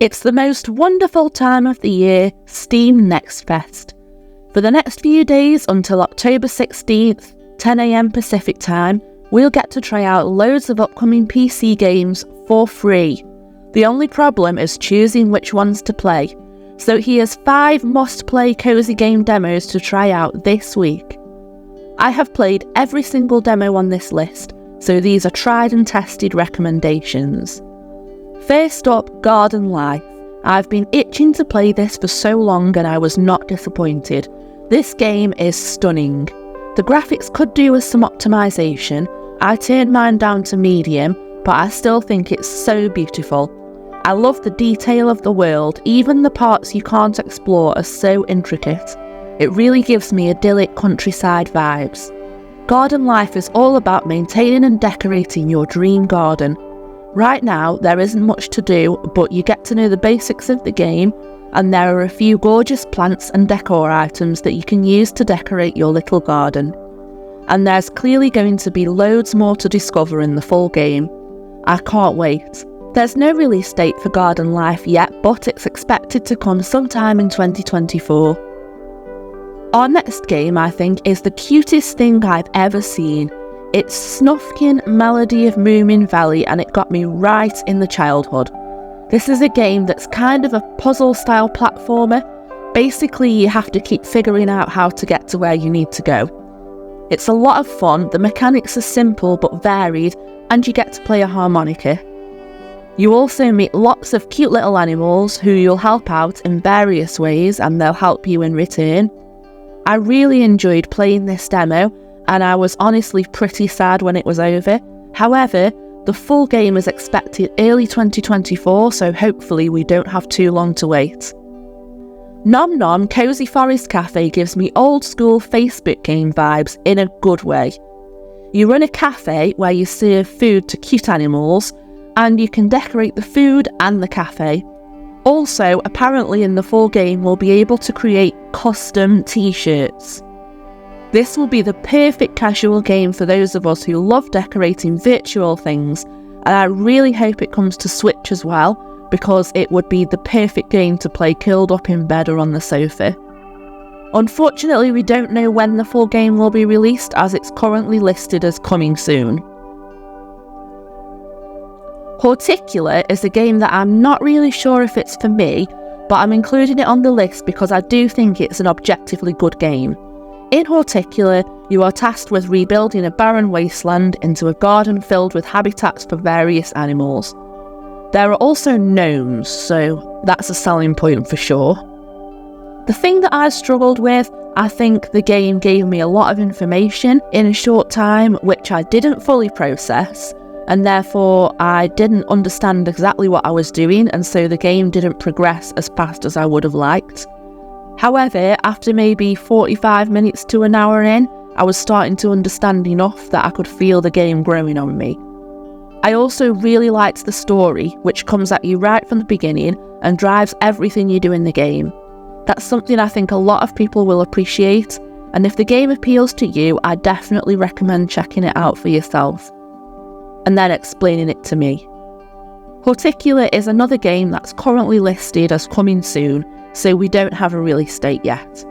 It's the most wonderful time of the year, Steam Next Fest. For the next few days until October 16th, 10 AM Pacific time, we'll get to try out loads of upcoming PC games for free. The only problem is choosing which ones to play. So here's 5 must-play cozy game demos to try out this week. I have played every single demo on this list, so these are tried and tested recommendations. First up, Garden Life. I've been itching to play this for so long and I was not disappointed. This game is stunning. The graphics could do with some optimisation. I turned mine down to medium, but I still think it's so beautiful. I love the detail of the world, even the parts you can't explore are so intricate. It really gives me idyllic countryside vibes. Garden Life is all about maintaining and decorating your dream garden. Right now, there isn't much to do, but you get to know the basics of the game, and there are a few gorgeous plants and decor items that you can use to decorate your little garden. And there's clearly going to be loads more to discover in the full game. I can't wait. There's no release date for Garden Life yet, but it's expected to come sometime in 2024. Our next game, I think, is the cutest thing I've ever seen. It's Snufkin Melody of Moomin Valley, and it got me right in the childhood. This is a game that's kind of a puzzle-style platformer. Basically, you have to keep figuring out how to get to where you need to go. It's a lot of fun, the mechanics are simple but varied, and you get to play a harmonica. You also meet lots of cute little animals who you'll help out in various ways, and they'll help you in return. I really enjoyed playing this demo, and I was honestly pretty sad when it was over. However, the full game is expected early 2024, so hopefully we don't have too long to wait. Nom Nom Cozy Forest Cafe gives me old school Facebook game vibes in a good way. You run a cafe where you serve food to cute animals, and you can decorate the food and the cafe. Also, apparently in the full game we'll be able to create custom t-shirts. This will be the perfect casual game for those of us who love decorating virtual things, and I really hope it comes to Switch as well, because it would be the perfect game to play curled up in bed or on the sofa. Unfortunately, we don't know when the full game will be released, as it's currently listed as coming soon. Horticulate is a game that I'm not really sure if it's for me, but I'm including it on the list because I do think it's an objectively good game. In Horticulate, you are tasked with rebuilding a barren wasteland into a garden filled with habitats for various animals. There are also gnomes, so that's a selling point for sure. The thing that I struggled with, I think the game gave me a lot of information in a short time which I didn't fully process, and therefore I didn't understand exactly what I was doing, and so the game didn't progress as fast as I would have liked. However, after maybe 45 minutes to an hour in, I was starting to understand enough that I could feel the game growing on me. I also really liked the story, which comes at you right from the beginning and drives everything you do in the game. That's something I think a lot of people will appreciate, and if the game appeals to you, I definitely recommend checking it out for yourself, and then explaining it to me. Horticulate is another game that's currently listed as coming soon, so we don't have a release date yet.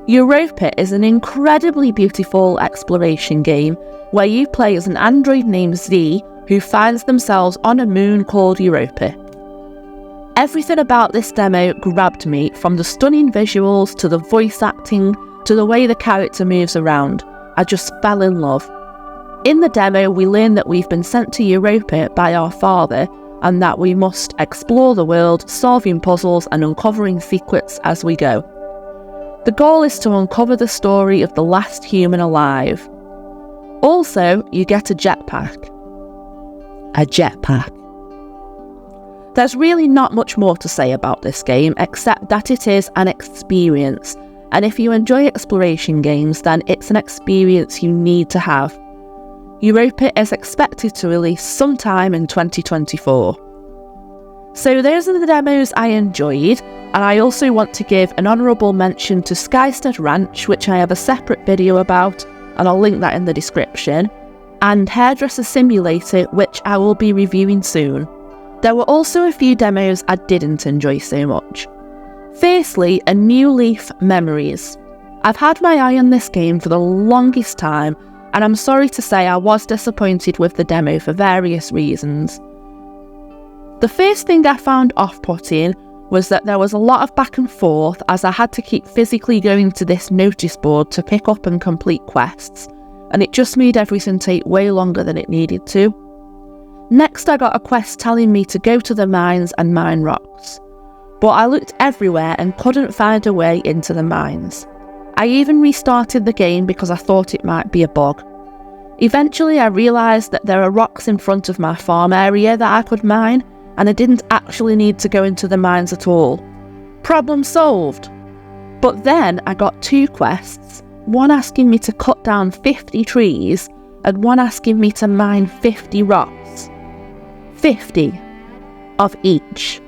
Europa is an incredibly beautiful exploration game where you play as an android named Z who finds themselves on a moon called Europa. Everything about this demo grabbed me, from the stunning visuals to the voice acting to the way the character moves around. I just fell in love. In the demo, we learn that we've been sent to Europa by our father, and that we must explore the world, solving puzzles and uncovering secrets as we go. The goal is to uncover the story of the last human alive. Also, you get a jetpack. A jetpack. There's really not much more to say about this game, except that it is an experience, and if you enjoy exploration games, then it's an experience you need to have. Europa is expected to release sometime in 2024. So those are the demos I enjoyed, and I also want to give an honourable mention to Skystead Ranch, which I have a separate video about, and I'll link that in the description, and Hairdresser Simulator, which I will be reviewing soon. There were also a few demos I didn't enjoy so much. Firstly, a new leaf, Memories. I've had my eye on this game for the longest time, and I'm sorry to say I was disappointed with the demo for various reasons. The first thing I found off-putting was that there was a lot of back and forth, as I had to keep physically going to this notice board to pick up and complete quests, and it just made everything take way longer than it needed to. Next, I got a quest telling me to go to the mines and mine rocks, but I looked everywhere and couldn't find a way into the mines. I even restarted the game because I thought it might be a bug. Eventually I realised that there are rocks in front of my farm area that I could mine, and I didn't actually need to go into the mines at all. Problem solved! But then I got two quests, one asking me to cut down 50 trees and one asking me to mine 50 rocks. 50 of each.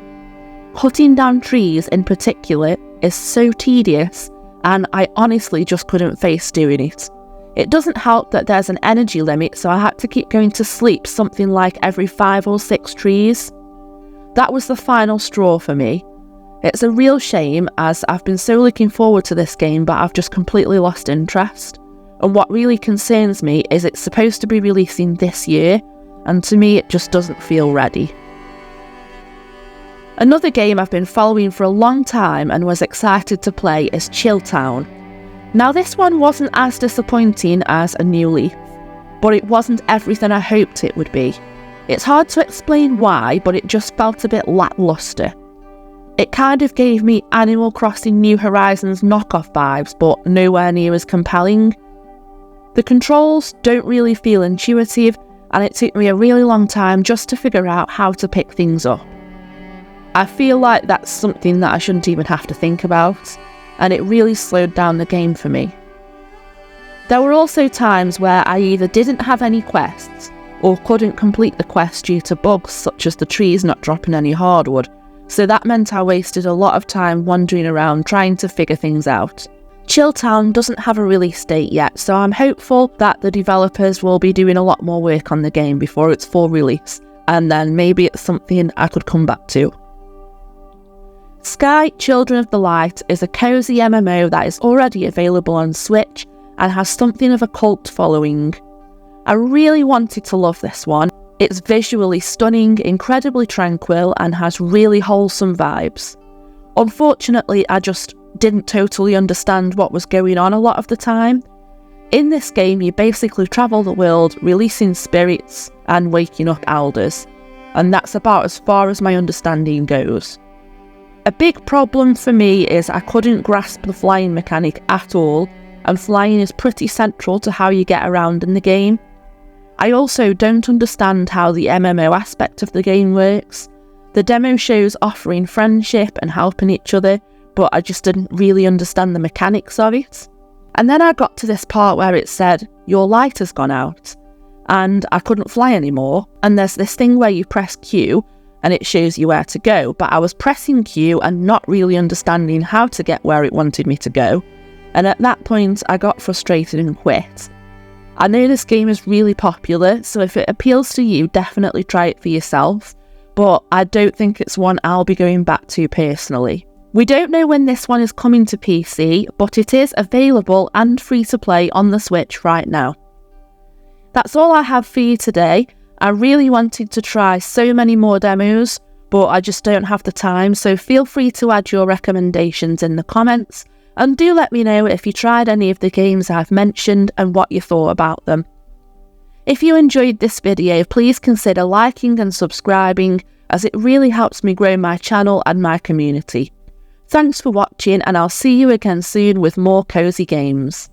Cutting down trees in particular is so tedious, and I honestly just couldn't face doing it. It doesn't help that there's an energy limit, so I had to keep going to sleep something like every 5 or 6 trees. That was the final straw for me. It's a real shame, as I've been so looking forward to this game, but I've just completely lost interest. And what really concerns me is it's supposed to be releasing this year, and to me it just doesn't feel ready. Another game I've been following for a long time and was excited to play is Chill Town. Now this one wasn't as disappointing as A New Leaf, but it wasn't everything I hoped it would be. It's hard to explain why, but it just felt a bit lacklustre. It kind of gave me Animal Crossing New Horizons knockoff vibes, but nowhere near as compelling. The controls don't really feel intuitive, and it took me a really long time just to figure out how to pick things up. I feel like that's something that I shouldn't even have to think about, and it really slowed down the game for me. There were also times where I either didn't have any quests, or couldn't complete the quest due to bugs such as the trees not dropping any hardwood, so that meant I wasted a lot of time wandering around trying to figure things out. Chill Town doesn't have a release date yet, so I'm hopeful that the developers will be doing a lot more work on the game before its full release, and then maybe it's something I could come back to. Sky Children of the Light is a cozy MMO that is already available on Switch and has something of a cult following. I really wanted to love this one. It's visually stunning, incredibly tranquil, and has really wholesome vibes. Unfortunately, I just didn't totally understand what was going on a lot of the time. In this game, you basically travel the world, releasing spirits and waking up elders, and that's about as far as my understanding goes. A big problem for me is I couldn't grasp the flying mechanic at all, and flying is pretty central to how you get around in the game. I also don't understand how the MMO aspect of the game works. The demo shows offering friendship and helping each other, but I just didn't really understand the mechanics of it. And then I got to this part where it said, "Your light has gone out," and I couldn't fly anymore, and there's this thing where you press Q and it shows you where to go, but I was pressing Q and not really understanding how to get where it wanted me to go, and at that point I got frustrated and quit. I know this game is really popular, so if it appeals to you, definitely try it for yourself, but I don't think it's one I'll be going back to personally. We don't know when this one is coming to PC, but it is available and free to play on the Switch right now. That's all I have for you today. I really wanted to try so many more demos, but I just don't have the time, so feel free to add your recommendations in the comments, and do let me know if you tried any of the games I've mentioned and what you thought about them. If you enjoyed this video, please consider liking and subscribing, as it really helps me grow my channel and my community. Thanks for watching, and I'll see you again soon with more cozy games.